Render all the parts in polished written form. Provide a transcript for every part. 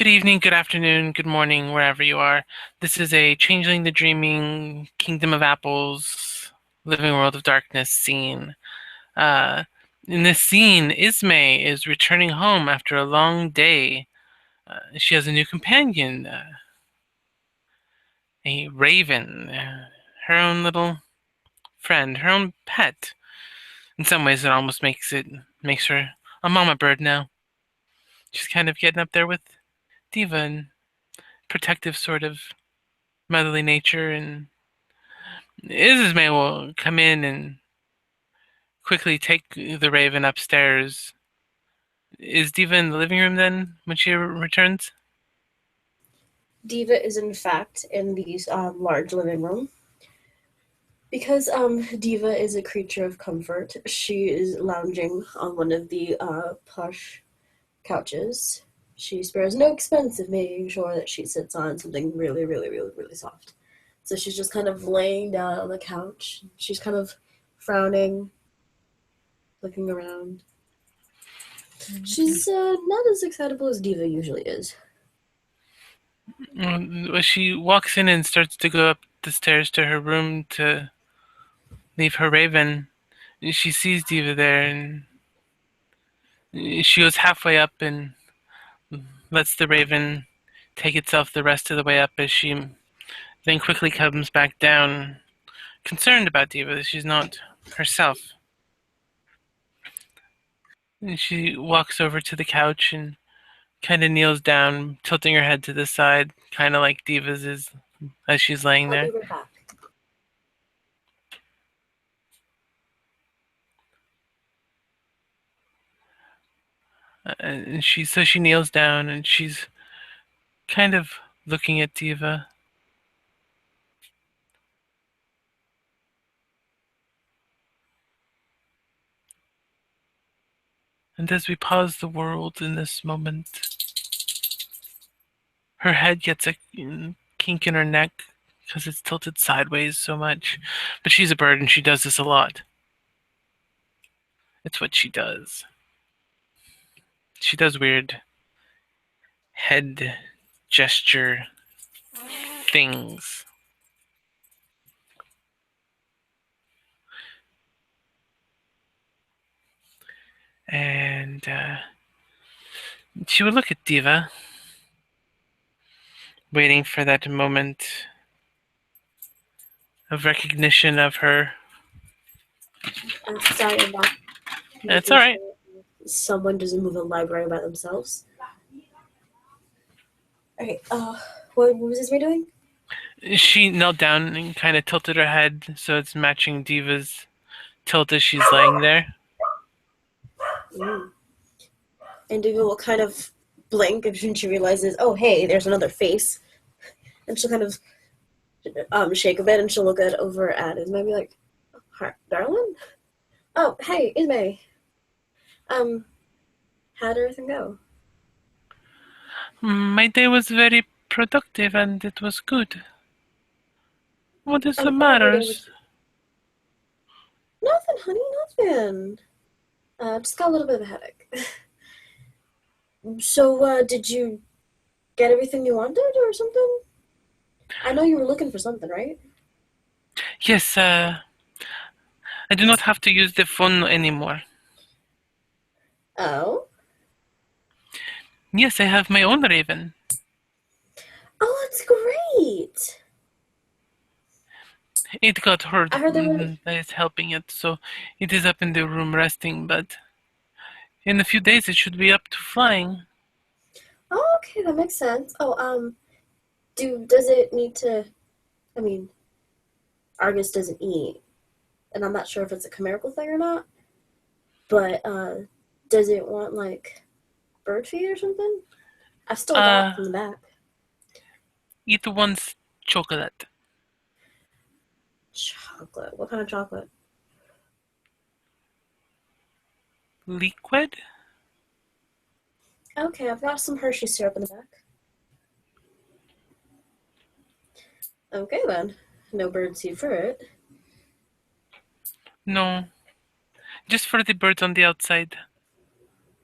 Good evening, good afternoon, good morning, wherever you are. This is a Changeling the Dreaming, Kingdom of Apples, Living World of Darkness scene. Uh, in this scene, Ismay is returning home after a long day. She has a new companion, a raven, her own little friend, her own pet. In some ways, it almost makes her a mama bird now. She's kind of getting up there with Diva and protective sort of motherly nature, and Ismay will come in and quickly take the raven upstairs. Is Diva in the living room then when she returns? Diva is in fact in the large living room. Because Diva is a creature of comfort, she is lounging on one of the plush couches. She spares no expense of making sure that she sits on something really, really, really, really soft. So she's just kind of laying down on the couch. She's kind of frowning, looking around. She's not as excitable as Diva usually is. She walks in and starts to go up the stairs to her room to leave her raven. She sees Diva there, and she goes halfway up and lets the raven take itself the rest of the way up as she then quickly comes back down, concerned about Diva. She's not herself. And she walks over to the couch and kind of kneels down, tilting her head to the side, kind of like Diva's is as she's laying I'll be there. right back. And she kneels down and she's kind of looking at Diva. And as we pause the world in this moment, her head gets a kink in her neck because it's tilted sideways so much. But she's a bird and she does this a lot. It's what she does. She does weird head gesture things. And she would look at Diva, waiting for that moment of recognition of her. Sorry about It's making alright. sure someone doesn't move a library by themselves. Okay, what was Ismay doing? She knelt down and kind of tilted her head so it's matching Diva's tilt as she's laying there. Mm. And Diva will kind of blink and she realizes, oh, hey, there's another face. And she'll kind of shake a bit and she'll look over at Ismay and be like, darling? Oh, hey, Ismay. How'd everything go? My day was very productive and it was good. What is the I'm glad your day matter? was... Nothing, honey, nothing. Just got a little bit of a headache. So, did you get everything you wanted or something? I know you were looking for something, right? Yes, I do not have to use the phone anymore. Oh? Yes, I have my own raven. Oh, that's great! It got hurt I heard there were... that is helping it, so it is up in the room resting, but in a few days it should be up to flying. Oh, okay, that makes sense. Oh, does it need to... I mean, Argus doesn't eat, and I'm not sure if it's a chimerical thing or not, but, does it want, like, bird feed or something? I've still got Uh, from the back. it wants chocolate. Chocolate. What kind of chocolate? Liquid? Okay, I've got some Hershey syrup in the back. Okay, then. No birdseed for it. No, just for the birds on the outside.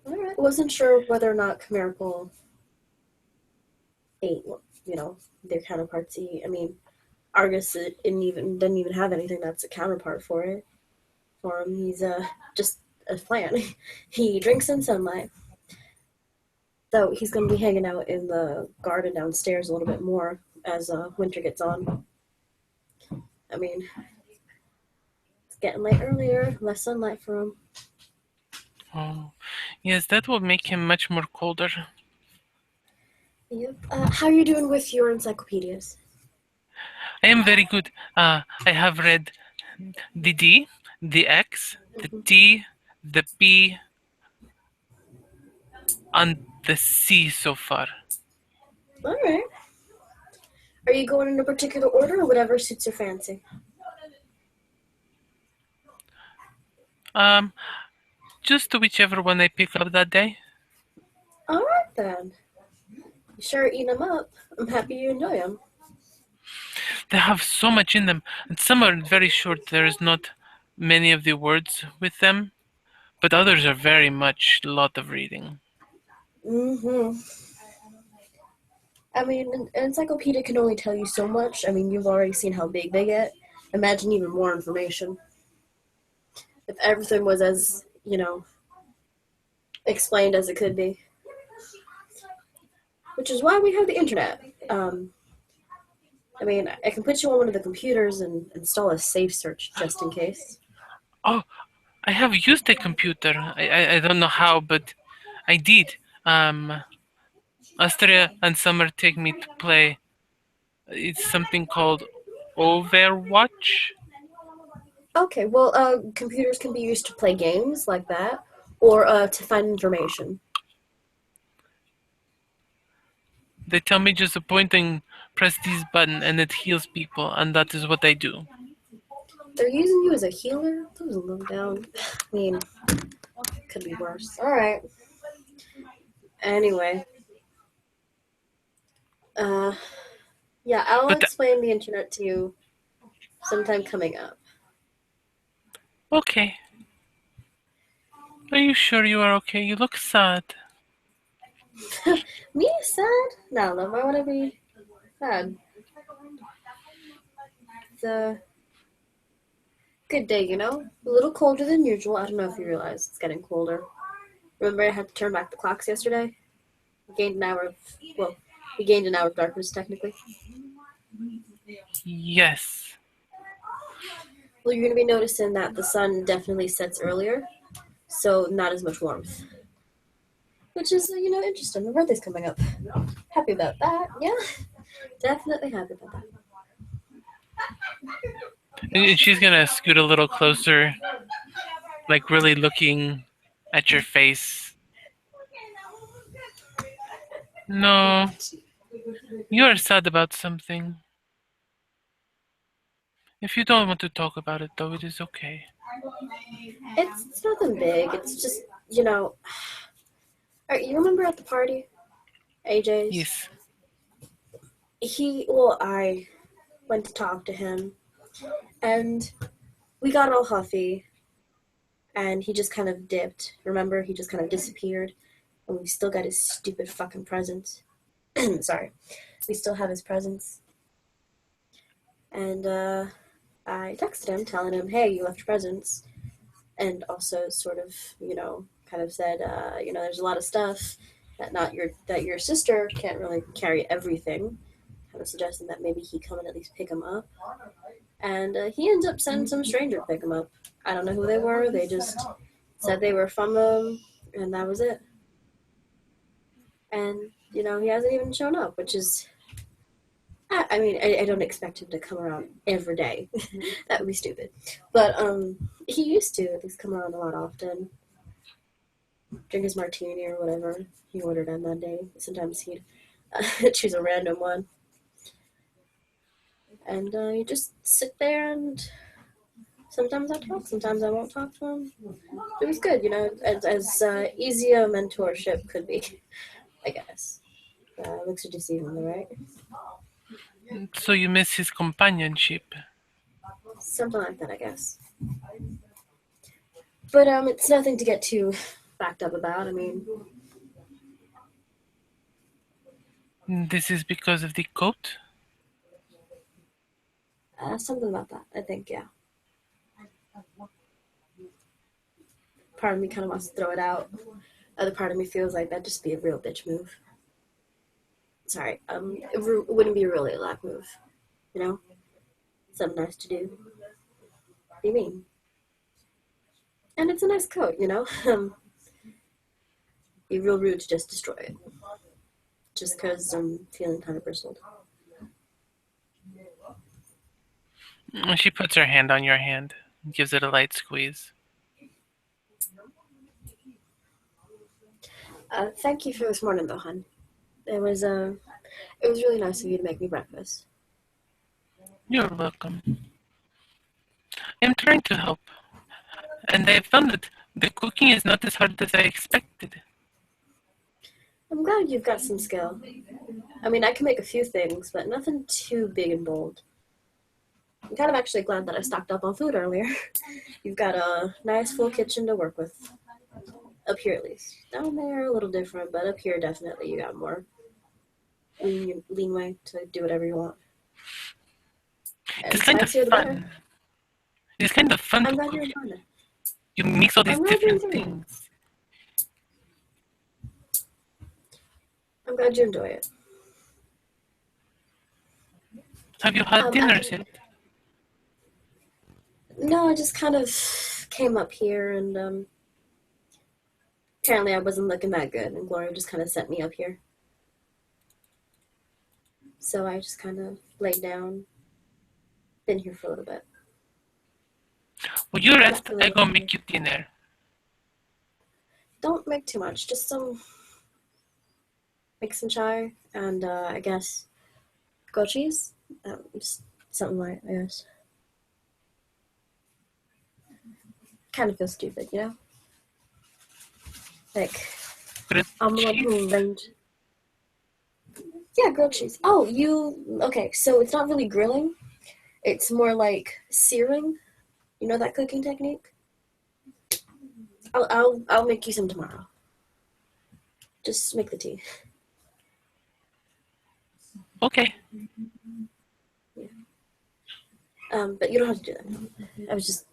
Alright. Wasn't sure whether or not chimerical ate, their counterparts eat. I mean, Argus doesn't even have anything that's a counterpart for it. For him, he's just a plant. He drinks in sunlight. Though he's going to be hanging out in the garden downstairs a little bit more as winter gets on. I mean, it's getting late earlier, less sunlight for him. Oh, yes, that will make him much more colder. Yep. How are you doing with your encyclopedias? I am very good. I have read the D, the X, the Mm-hmm. T, the P, and the C so far. All right. Are you going in a particular order or whatever suits your fancy? Um, just whichever one I pick up that day. All right then. You sure eating them up. I'm happy you enjoy them. They have so much in them, and some are very short. There is not many of the words with them, but others are very much a lot of reading. Mm-hmm. I mean, an encyclopedia can only tell you so much. I mean, you've already seen how big they get. Imagine even more information. If everything was as, explained as it could be. Which is why we have the internet. I mean, I can put you on one of the computers and install a safe search just in case. Oh, I have used a computer. I don't know how, but I did. Austria and Summer take me to play. It's something called Overwatch. Okay, well, computers can be used to play games like that, or to find information. They tell me just to point and press this button and it heals people, and that is what I do. They're using you as a healer? That was a low down. I mean, could be worse. Alright. Anyway. Uh, yeah, I'll But explain the internet to you sometime coming up. okay. Are you sure you are okay? You look sad. Me sad? No, love, why would I be sad? It's a good day, A little colder than usual. I don't know if you realize it's getting colder. Remember I had to turn back the clocks yesterday? We gained an hour of, well, we gained an hour of darkness, technically. Yes. Well, you're going to be noticing that the sun definitely sets earlier, so not as much warmth. Which is, interesting. My birthday's coming up. Happy about that, yeah? Definitely happy about that. And she's gonna scoot a little closer, like really looking at your face. No, you are sad about something. If you don't want to talk about it, though, it is okay. It's nothing big. It's just, you remember at the party? AJ's? Yes. I went to talk to him, and we got all huffy, and he just kind of dipped. Remember? He just kind of disappeared, and we still got his stupid fucking presents. Sorry. We still have his presents. And, I texted him telling him, hey, you left your presents. And also sort of, kind of said, there's a lot of stuff that your sister can't really carry everything. Kind of suggesting that maybe he come and at least pick him up. And he ends up sending some stranger to pick him up. I don't know who they were. They just said they were from him, and that was it. And, he hasn't even shown up, which is I mean, I don't expect him to come around every day. That would be stupid. But he used to at least come around a lot often. Drink his martini or whatever he ordered on that day. Sometimes he'd choose a random one. And you just sit there and sometimes I talk, sometimes I won't talk to him. It was good, as easy a mentorship could be, I guess. Looks are deceiving, right? So you miss his companionship. Something like that, I guess. But it's nothing to get too backed up about. I mean, This is because of the coat? Something about that, I think, yeah. Part of me kind of wants to throw it out. Other part of me feels like that'd just be a real bitch move. Sorry, it wouldn't be really a lack move, you know? Something nice to do. What do you mean? And it's a nice coat, you know? Be real rude to just destroy it. Just because I'm feeling kind of bristled. She puts her hand on your hand, gives it a light squeeze. Thank you for this morning, though, hon. It was really nice of you to make me breakfast. You're welcome. I'm trying to help, and I found that the cooking is not as hard as I expected. I'm glad you've got some skill. I mean, I can make a few things, but nothing too big and bold. I'm kind of actually glad that I stocked up on food earlier. You've got a nice full kitchen to work with. Up here, at least. Down there, a little different, but up here, definitely, you got more leanway to do whatever you want. And It's the kind of spicier, the better. fun. It's kind of fun I'm to glad cook. you're enjoying it. You mix all these I'm glad you're different enjoying it. things. I'm glad you enjoy it. Have you had dinner yet? No, I just kind of came up here and apparently I wasn't looking that good, and Gloria just kind of sent me up here. So I just kind of laid down, been here for a little bit. Will you I'm not rest? I feeling go make you dinner. Don't make too much, just make some chai, and I guess goat cheese? Just something light, I guess. Kind of feel stupid, you know? Like, Grilled I'm the one cheese? who arranged. Yeah, grilled cheese. Oh, okay, so it's not really grilling, it's more like searing. You know that cooking technique? I'll make you some tomorrow. Just make the tea. Okay. But you don't have to do that. I was just.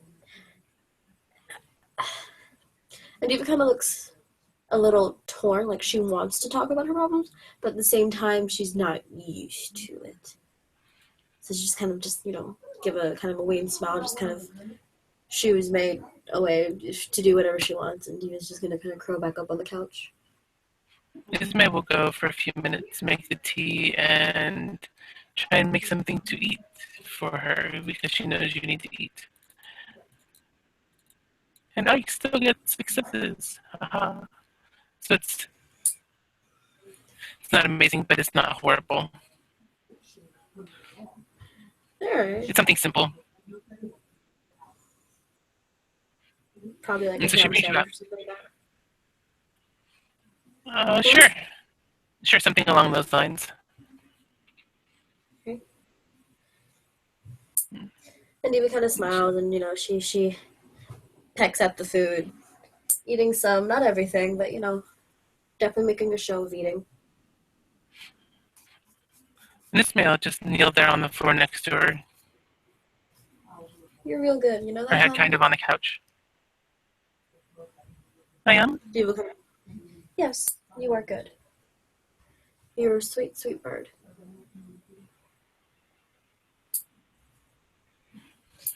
And Diva kind of looks a little torn, like she wants to talk about her problems, but at the same time, she's not used to it. So she just kind of give a kind of a wan smile, just kind of shoo Ismay away to do whatever she wants, and Diva's just gonna kind of curl back up on the couch. Ismay will go for a few minutes, make the tea, and try and make something to eat for her because she knows you need to eat. And I still get successes. Haha. So it's not amazing, but it's not horrible. Alright. It's something simple. Probably like a And so she ham brings you sandwich out. or something like that. Sure. Sure, something along those lines. Okay. And Diva kind of smiles, and she pecks at the food, eating some, not everything, but definitely making a show of eating. And Ismay will just kneel there on the floor next to her, You're real good, you know her that, head hon? kind of on the couch. I am? Diva kind of, yes, you are good. You're a sweet, sweet bird.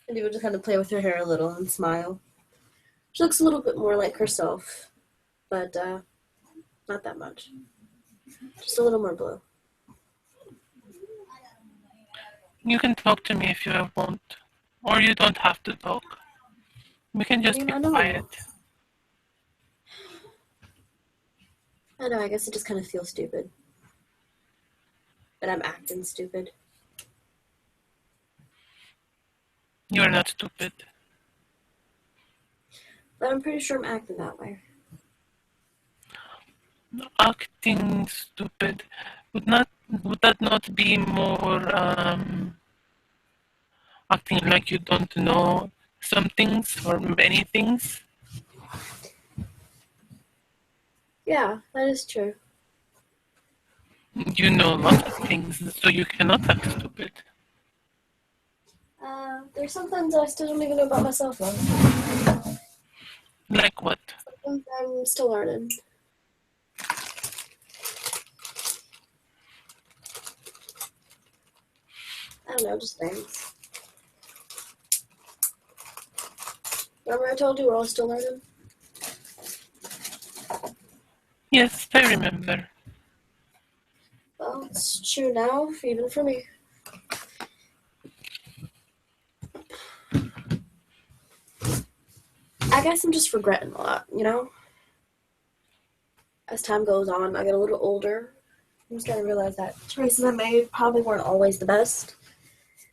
And Diva just kind of play with her hair a little and smile. She looks a little bit more like herself, but not that much. Just a little more blue. You can talk to me if you want. Or you don't have to talk. We can just be I know. quiet. I know, I guess it just kind of feels stupid. But I'm acting stupid. You are not stupid. But I'm pretty sure I'm acting that way. Acting stupid. Would that not be more acting like you don't know some things or many things? Yeah, that is true. You know lots of things, so you cannot act stupid. There's some things I still don't even know about myself, though. Like what? Some things I'm still learning. I don't know, just things. Remember I told you we're all still learning? Yes, I remember. Well, it's true now, even for me. I guess I'm just regretting a lot, you know? As time goes on, I get a little older. I'm just starting to realize that choices I made probably weren't always the best.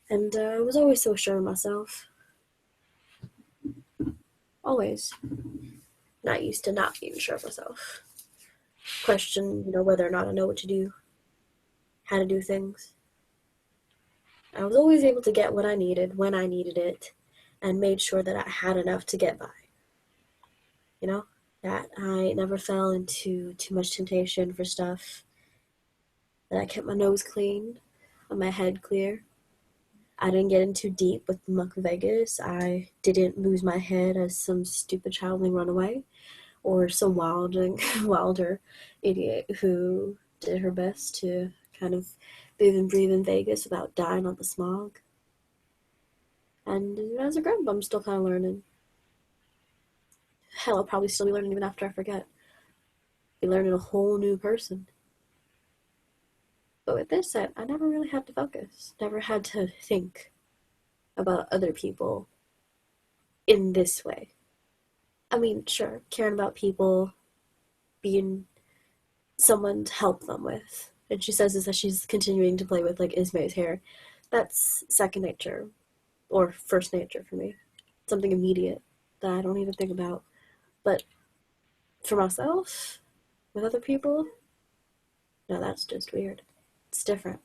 And I was always so sure of myself. Always. Not used to not being sure of myself. Question, whether or not I know what to do, how to do things. I was always able to get what I needed when I needed it and made sure that I had enough to get by. That I never fell into too much temptation for stuff, that I kept my nose clean and my head clear. I didn't get in too deep with the muck of Vegas. I didn't lose my head as some stupid childling runaway or some wilder idiot who did her best to kind of live and breathe in Vegas without dying on the smog. And as a grandpa, I'm still kind of learning. Hell, I'll probably still be learning even after I forget. Be learning a whole new person. But with this said, I never really had to focus. Never had to think about other people in this way. I mean, sure, caring about people, being someone to help them with. And she says this as she's continuing to play with, like, Ismay's hair. That's second nature, or first nature for me. Something immediate that I don't even think about. But for myself, with other people, no, that's just weird. It's different.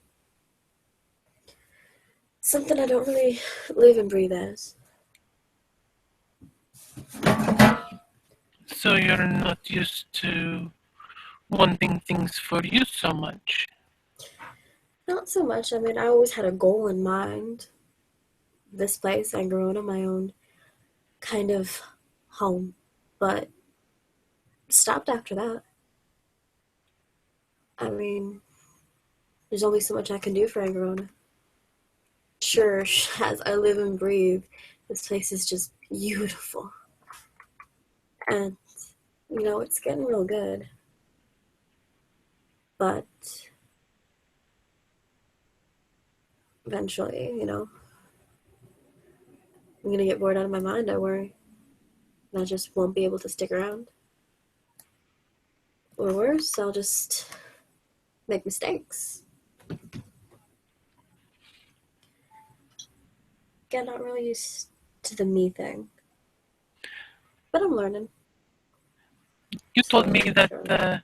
Something I don't really live and breathe as. So you're not used to wanting things for you so much. Not so much. I mean, I always had a goal in mind. This place, I grew into my own kind of home, but stopped after that. I mean, there's only so much I can do for Angarona. Sure, as I live and breathe, this place is just beautiful. And, it's getting real good. But eventually, I'm gonna get bored out of my mind, I worry. And I just won't be able to stick around. Or worse, I'll just make mistakes. Get not really used to the me thing. But I'm learning. You told me Slowly, that surely.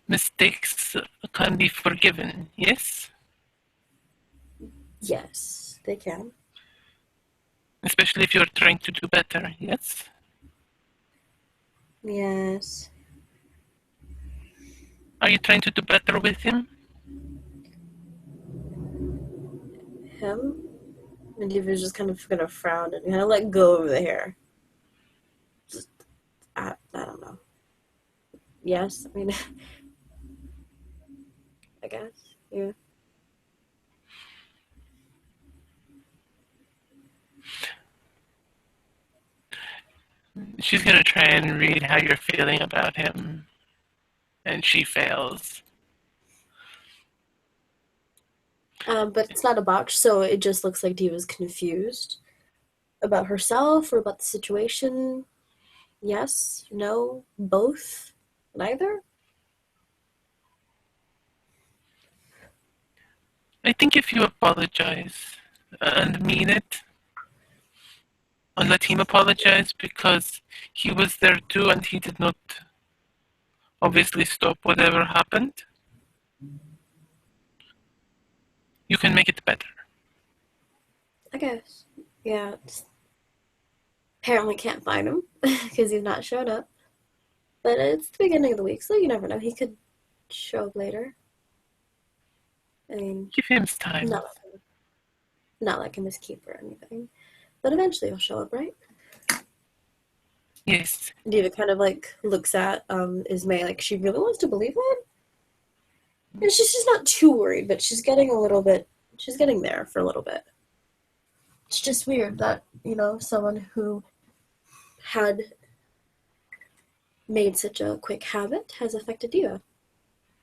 mistakes can be forgiven, yes? Yes, they can. Especially if you're trying to do better, yes? Yes. Are you trying to do better with him? Him? And Diva's just kind of gonna frown and kind of let go of the hair. Just, I don't know. Yes, I mean, I guess. Yeah. She's gonna try and read how you're feeling about him, and she fails. But it's not a botch, so it just looks like Diva's confused about herself or about the situation. Yes, no, both, neither. I think if you apologize and mean it, and let him apologize because he was there too and he did not obviously stop whatever happened, you can make it better. I guess. Yeah. Apparently can't find him because he's not showed up. But it's the beginning of the week, so you never know. He could show up later. I mean, Give him time. not not like a miskeep or anything, but eventually he'll show up, right? Yes. Diva kind of like looks at Ismay like she really wants to believe that, and she's just not too worried, but she's getting a little bit. She's getting there for a little bit. It's just weird that someone who had made such a quick habit has affected Diva.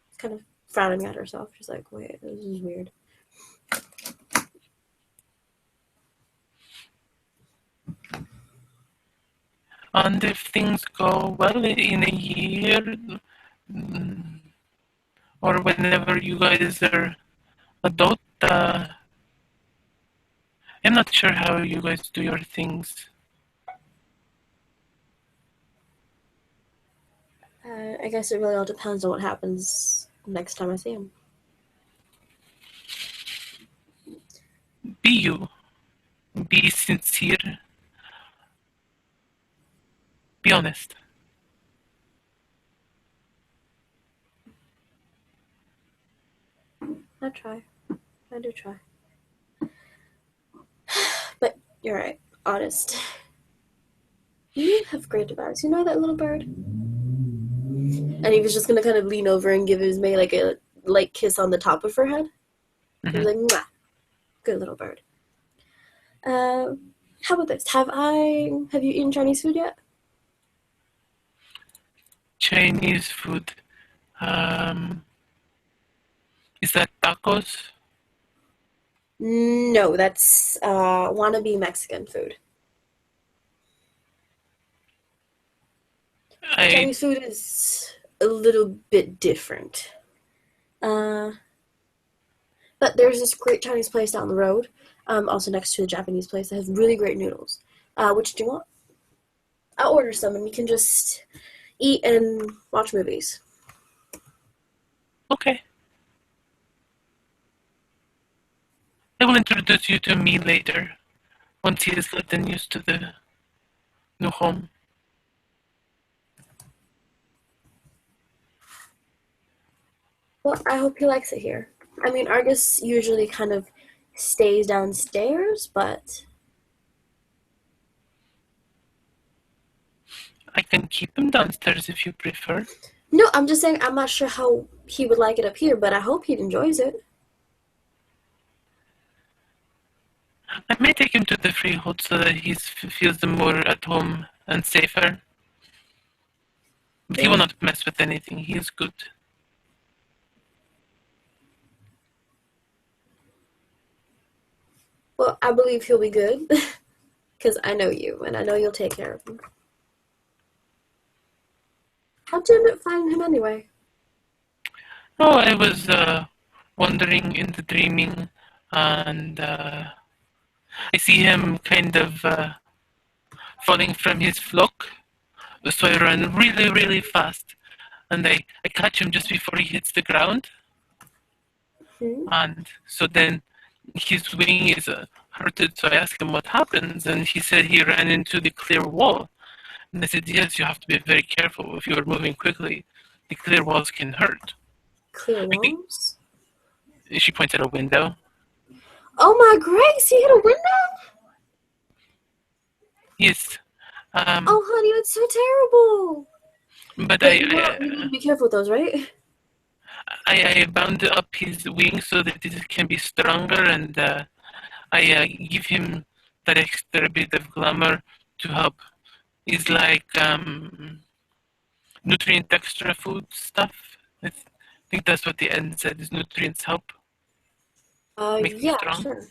It's kind of frowning at herself. She's like, wait, this is weird. And if things go well in a year, or whenever you guys are adult, I'm not sure how you guys do your things. I guess it really all depends on what happens next time I see him. Be you. Be sincere. Be honest. I try. I do try. But you're right. Honest. You have great advice. You know that little bird? And he was just gonna kind of lean over and give Ismay like a light kiss on the top of her head. He was like, mwah. Good little bird. How about this? Have you eaten Chinese food yet? Chinese food. Um, is that tacos? No, that's wannabe Mexican food. I Chinese food is a little bit different. But there's this great Chinese place down the road, also next to the Japanese place that has really great noodles. Which do you want? I'll order some and we can just eat and watch movies. Okay. I will introduce you to me later, once he has gotten used to the new home. Well, I hope he likes it here. I mean, Argus usually kind of stays downstairs, but I can keep him downstairs if you prefer. no, I'm just saying I'm not sure how he would like it up here, but I hope he enjoys it. I may take him to the freehold so that he feels more at home and safer. But he will not mess with anything. He is good. Well, I believe he'll be good, because I know you, and I know you'll take care of him. How'd you end up finding him anyway? Oh, I was wandering in the dreaming, and I see him kind of falling from his flock. So I run really, really fast, and I catch him just before he hits the ground. And so then his wing is hurted, so I asked him what happens, and he said he ran into the clear wall. And I said, yes, you have to be very careful if you are moving quickly. The clear walls can hurt. Clear walls? She pointed at a window. Oh my Grace, he hit a window? Yes. Oh honey, that's so terrible. But But you need to be careful with those, right? I bound up his wings so that it can be stronger, and I give him that extra bit of glamour to help. It's like nutrient extra food stuff. I think that's what the end said, is nutrients help make them Yeah, strong. sure.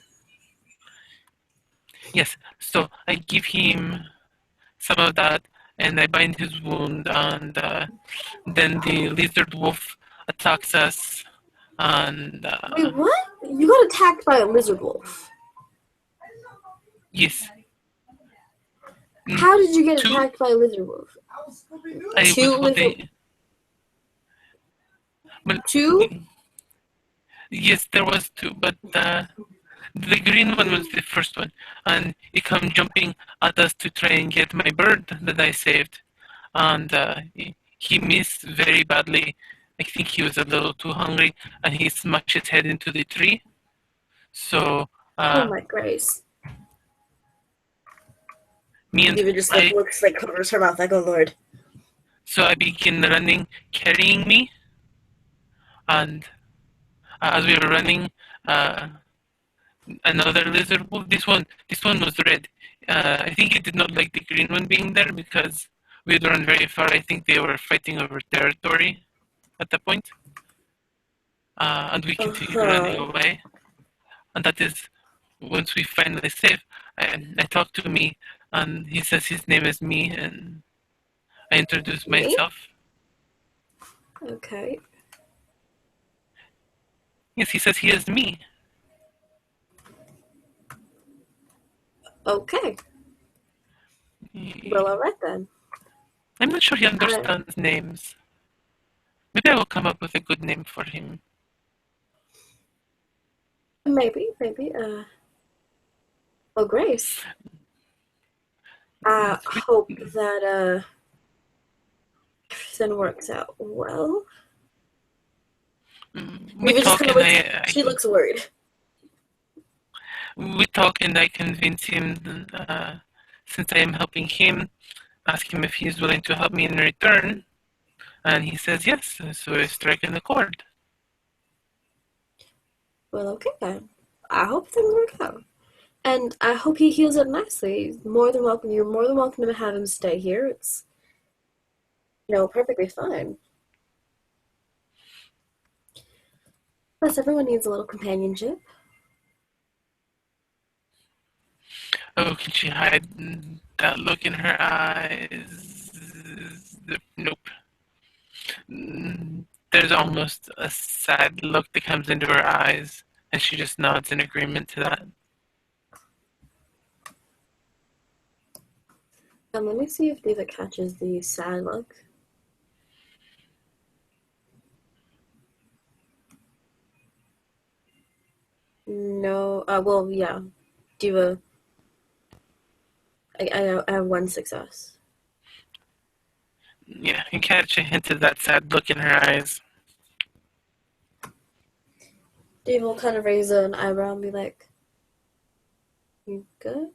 Yes, so I give him some of that, and I bind his wound, and then the lizard wolf attacks us, and Wait, what? You got attacked by a lizard wolf. yes. How did you get attacked by a lizard wolf? Two? Yes, there was two, but the green one was the first one, and he come jumping at us to try and get my bird that I saved, and he missed very badly. I think he was a little too hungry, and he smashed his head into the tree. So Oh my grace. me and Diva just I looks covers her mouth oh Lord. so I began running, carrying me, and as we were running, uh, another lizard wolf. This one was red. I think it did not like the green one being there because we had run very far. I think they were fighting over territory at that point, and we continued running away. And that is once we finally save. I talked to me, and he says his name is me, and I introduce Me? myself. Okay. Yes, he says he is me. Okay. Well, alright then. I'm not sure he understands names. Maybe I will come up with a good name for him. Maybe. Well, Grace. I hope that everything works out well. We Diva just talk kind of and looks. She looks worried. we talk and I convince him, since I am helping him, ask him if he is willing to help me in return, and he says yes. So I strike an accord. Well, okay then. I hope things work out. And I hope he heals up nicely. More than welcome. You're more than welcome to have him stay here. It's, perfectly fine. Plus, everyone needs a little companionship. Oh, can she hide that look in her eyes? Nope. There's almost a sad look that comes into her eyes, and she just nods in agreement to that. Let me see if Diva catches the sad look. No. Well, yeah. Diva. I have one success. Yeah, you catch a hint of that sad look in her eyes. Diva will kind of raise an eyebrow and be like, "You good?"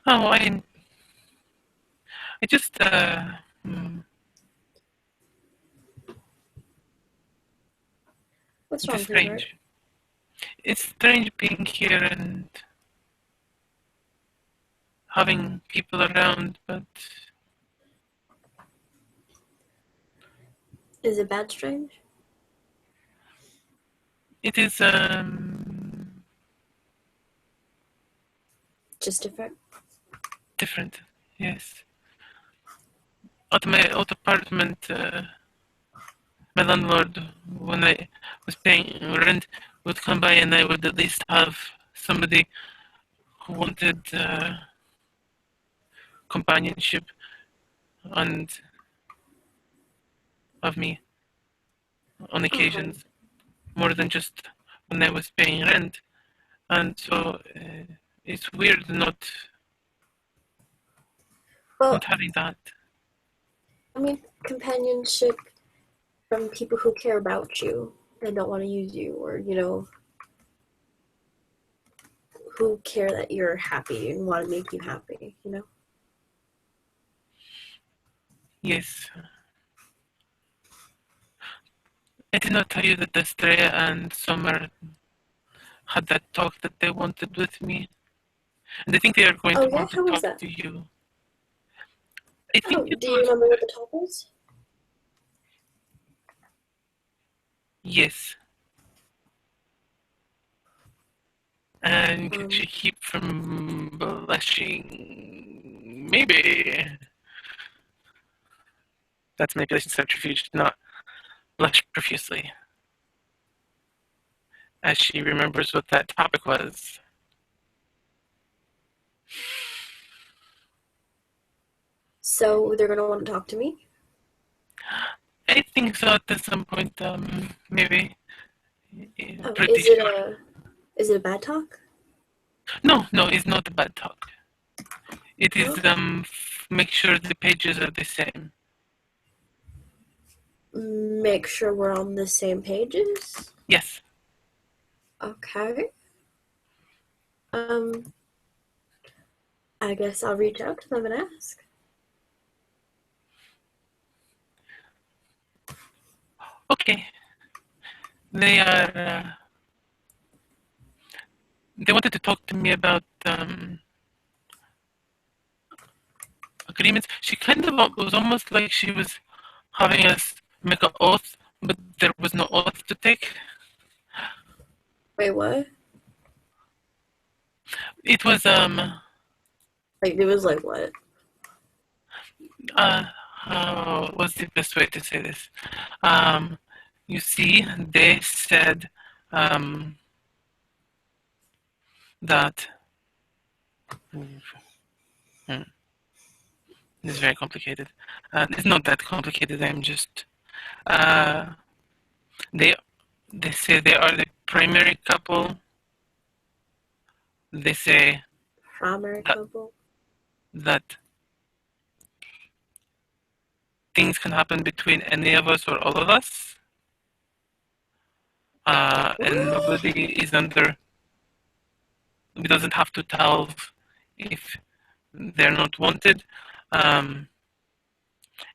Oh, I just, What's it's wrong, sweetheart? strange. It's strange being here and having people around, but Is it bad strange? it is, Just different? different, yes. At my old apartment, my landlord, when I was paying rent, would come by and I would at least have somebody who wanted companionship and of me on Oh, occasions, more than just when I was paying rent. And so it's weird not well, having that. I mean, companionship from people who care about you and don't want to use you, or, who care that you're happy and want to make you happy. Yes. I did not tell you that Estrella and Summer had that talk that they wanted with me. And I think they are going Oh, to yeah? want to How was talk that? to you. I think Oh, it do you was remember what the good. talk was? Yes. And could Um, she keep from blushing? Maybe. That's manipulation centrifuge, not blush profusely. As she remembers what that topic was. so they're gonna want to talk to me? I think so at some point, maybe. Oh, Pretty is it sure. a is it a bad talk? No, it's not a bad talk. It is Huh? make sure the pages are the same. Make sure we're on the same pages. Yes. Okay. Um, I guess I'll reach out to them and ask. Okay. They are. They wanted to talk to me about agreements. She kind of was almost like she was having us make an oath, but there was no oath to take. Wait, what? It was Like, it was like what? how what's the best way to say this? Um, you see, they said that hmm, it's very complicated. It's not that complicated. I'm just uh, they they say they are the primary couple. They say Primary that couple? that things can happen between any of us or all of us, and What? nobody is under. We doesn't have to tell if they're not wanted. Um,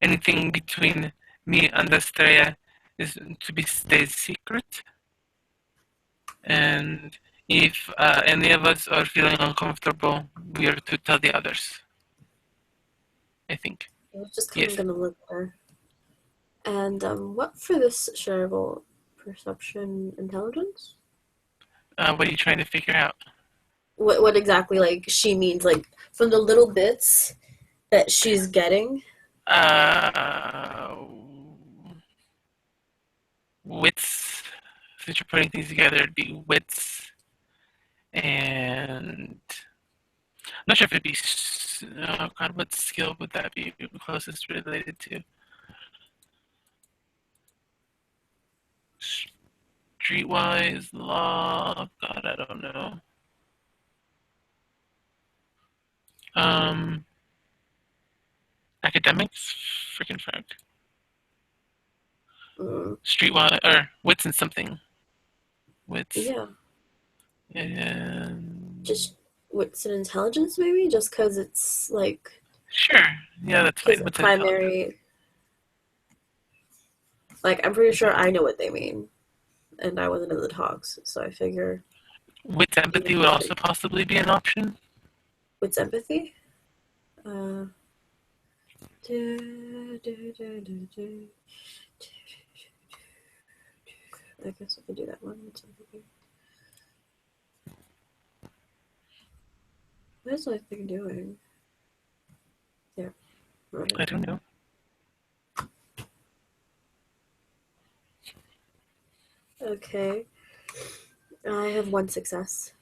Anything between me and Estrella is to be stayed secret. And if any of us are feeling uncomfortable, we are to tell the others. I think. I was just kind of Yes. gonna look there. And what for this shareable perception intelligence? What are you trying to figure out? What exactly like she means? Like from the little bits that she's getting. Uh, Wits. Since you're putting things together, it'd be wits, and I'm not sure if it'd be. Oh God, what skill would that be closest related to? Streetwise law. God, I don't know. Um, Academics. Freaking fuck. Mm, Streetwise or wits and something. Wits. yeah, And just what's an intelligence maybe? Just because it's like sure. Yeah, that's because fine. Wits and intelligence. primary. Like I'm pretty sure I know what they mean, and I wasn't in the talks, so I figure Wits even empathy would if also it, possibly be an option. what's empathy? Uh, do, do, do, do, do. I guess I could do that one. What's empathy? What is that thing doing? Yeah, I right. don't know. Okay, I have one success.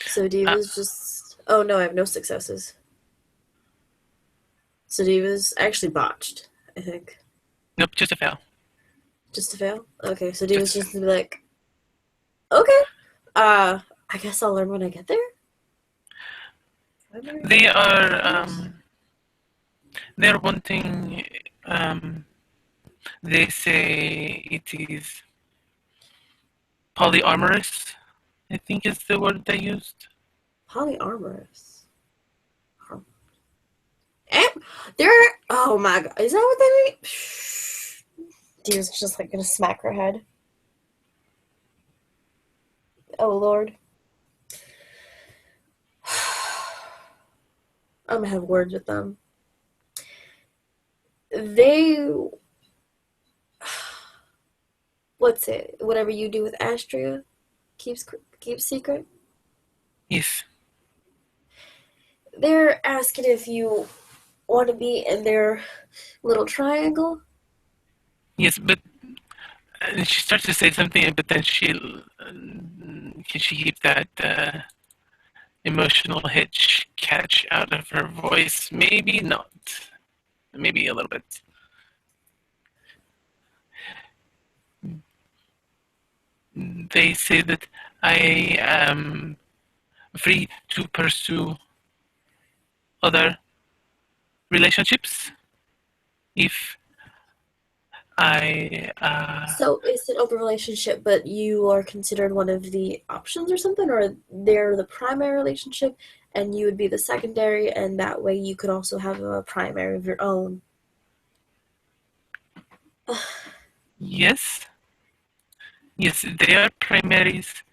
So Uh, Diva's just. Oh no, I have no successes. So Diva's actually botched, I think. nope, just a fail. Just to fail? Okay, so Just Diva's a fail. just gonna be like, okay, I guess I'll learn when I get there. Primary They are counters? they're wanting they say it is polyamorous, I think is the word they used. Polyamorous. Huh. Eh, they're. Oh my god, is that what they mean? Diva's just like gonna smack her head. Oh lord. I'm gonna have words with them. They. What's it? Whatever you do with Astria keeps secret. Yes. They're asking if you want to be in their little triangle. Yes, but she starts to say something, but then can she keep that emotional hitch catch out of her voice? Maybe not. Maybe a little bit. They say that I am free to pursue other relationships if I So it's an open relationship, but you are considered one of the options or something, or they're the primary relationship and you would be the secondary, and that way you could also have a primary of your own. yes, yes, they are primaries,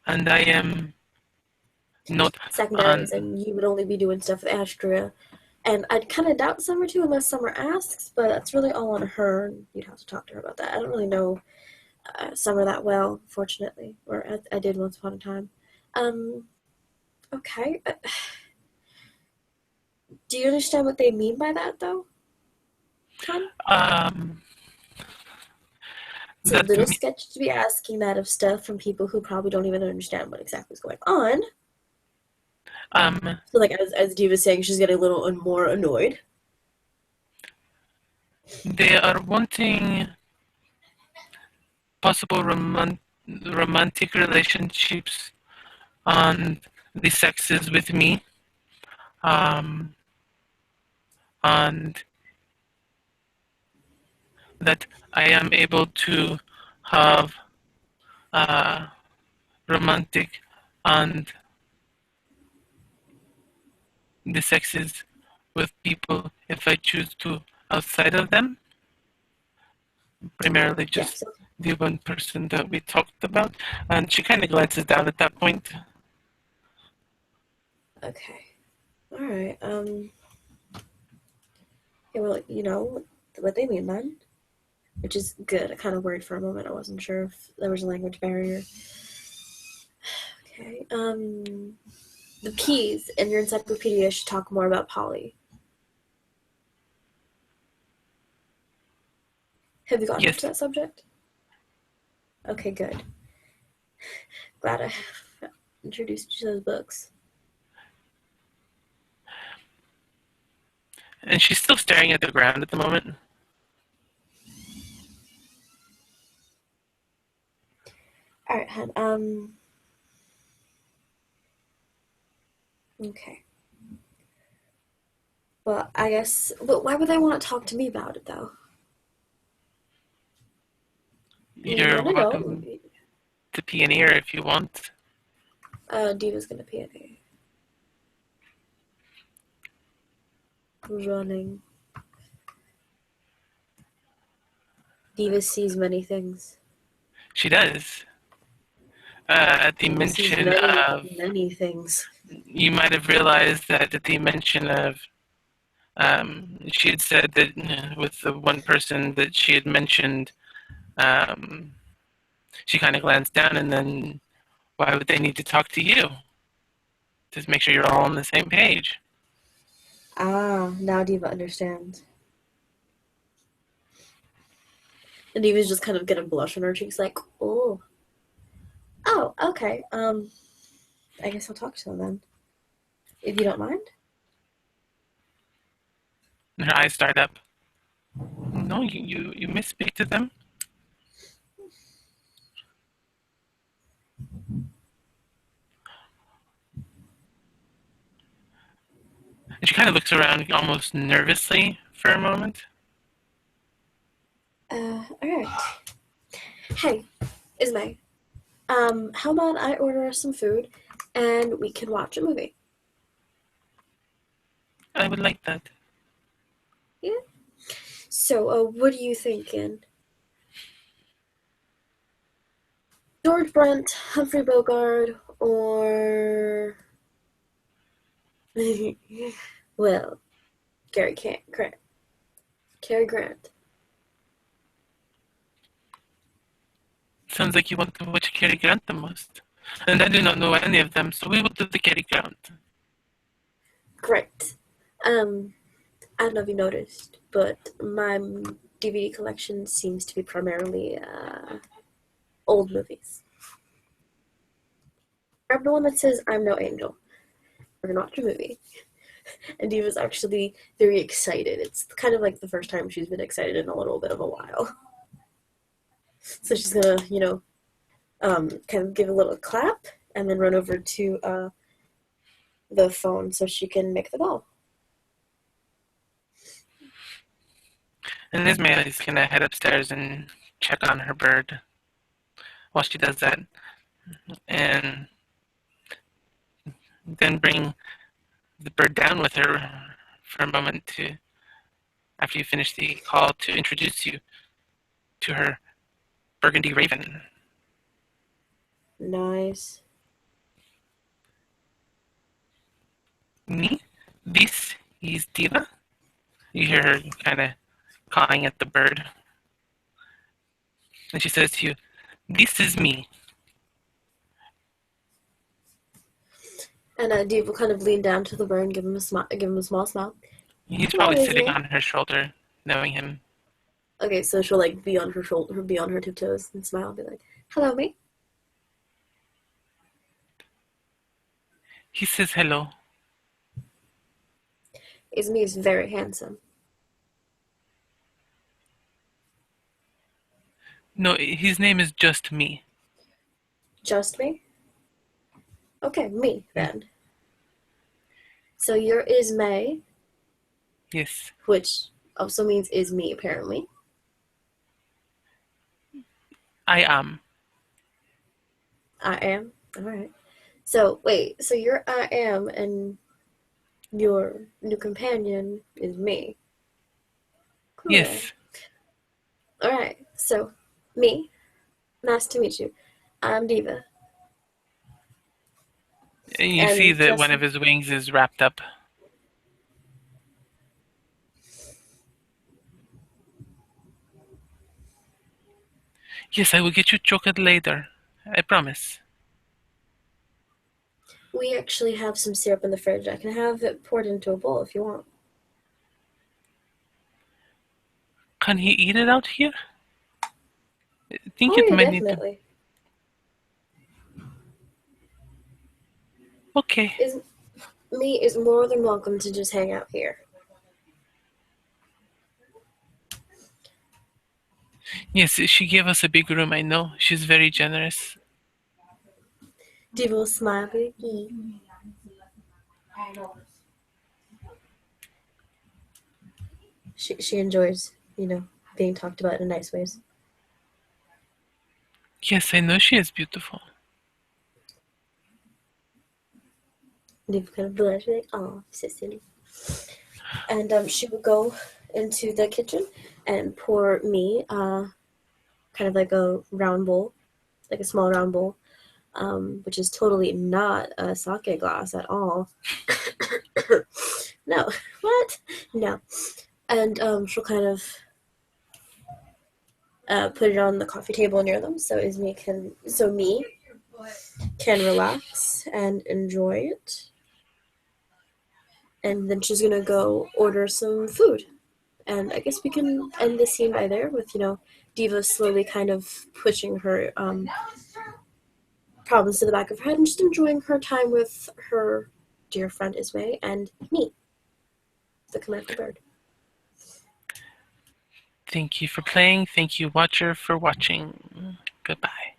and I am not Secondaries, on. and you would only be doing stuff with Astria. And I'd kind of doubt Summer too, unless Summer asks, but that's really all on her. You'd have to talk to her about that. I don't really know Summer that well, fortunately, or I did once upon a time. Um, okay. Do you understand what they mean by that, though, Tom? Um, It's a that little sketchy to be asking that of stuff from people who probably don't even understand what exactly is going on. um, So, like, as Diva was saying, she's getting a little more annoyed. they are wanting possible romantic relationships on the sexes with me, um, and that I am able to have romantic and the sexes with people if I choose to outside of them, primarily just Yes. the one person that we talked about. And she kind of glances down at that point. Okay. All right. Yeah, well, you know what they mean then, which is good. I kind of worried for a moment. I wasn't sure if there was a language barrier. Okay. The P's in your encyclopedia should talk more about Polly. Have you gotten up to Yes. that subject? Okay, good. Glad I introduced you to those books. And she's still staring at the ground at the moment. All right, hun. Okay. Well, I guess. But why would they want to talk to me about it, though? I mean, you're You're an adult. welcome to pee an ear if you want. Diva's gonna pee at me. Running. Diva sees many things. She does. At the Diva sees mention many, of, many things. you might have realized that at the mention of, she had said that with the one person that she had mentioned, um, she kind of glanced down and then, why would they need to talk to you? Just make sure you're all on the same page. Ah, now Diva understands. And Diva's just kind of getting blush on her cheeks, like, oh, okay. I guess I'll talk to them then, if you don't mind. And her eyes start up. No, you may speak to them. And she kind of looks around almost nervously for a moment. All right. Hey, Ismay. How about I order us some food, and we can watch a movie? I would like that. Yeah. So, what are you thinking? George Brent, Humphrey Bogart, or well, Cary Grant. Sounds like you want to watch Cary Grant the most. And I do not know any of them, so we will do the Cary Grant. Great. I don't know if you noticed, but my DVD collection seems to be primarily old movies. Grab the one that says "I'm No Angel." We're gonna watch a movie, and Diva's actually very excited. It's kind of like the first time she's been excited in a little bit of a while. So she's gonna, kind of give a little clap and then run over to the phone so she can make the call. And Ismay is gonna head upstairs and check on her bird while she does that, and then bring the bird down with her for a moment to, after you finish the call, to introduce you to her burgundy raven. Nice. Me? This is Diva. You hear her kind of cawing at the bird. And she says to you, "This is me." And Diva will kind of lean down to the bird and give him a small smile. He's Hello, probably sitting Ismay. on her shoulder, knowing him. Okay, so she'll like be on her shoulder, be on her tiptoes, and smile, and be like, "Hello, me." He says hello. Ismay is very handsome. No, his name is just me. Just me? Okay, me then. So you're Ismay, Yes, which also means is me apparently. I am. I am. All right. So wait, so you're I am, and your new companion is me. Cool. Yes. All right. So me. Nice to meet you. I'm Diva, And you see and that trust one of me. his wings is wrapped up. Yes, I will get you chocolate later. I promise. We actually have some syrup in the fridge. I can have it poured into a bowl if you want. Can he eat it out here? I think Oh it yeah, might need to. definitely. Okay. Is Me is more than welcome to just hang out here. Yes, she gave us a big room, I know. She's very generous. Diva will smile. She enjoys, being talked about in nice ways. Yes, I know she is beautiful. Diva kind of blushes, like, "Oh, so silly." And she would go into the kitchen and pour me kind of like a round bowl, like a small round bowl, which is totally not a sake glass at all. No, what? No. And she'll kind of put it on the coffee table near them, so me can relax and enjoy it. And then she's gonna go order some food. And I guess we can end the scene by there with, Diva slowly kind of pushing her problems to the back of her head and just enjoying her time with her dear friend Ismay and me, the commercial bird. Thank you for playing. Thank you, watcher, for watching. Goodbye.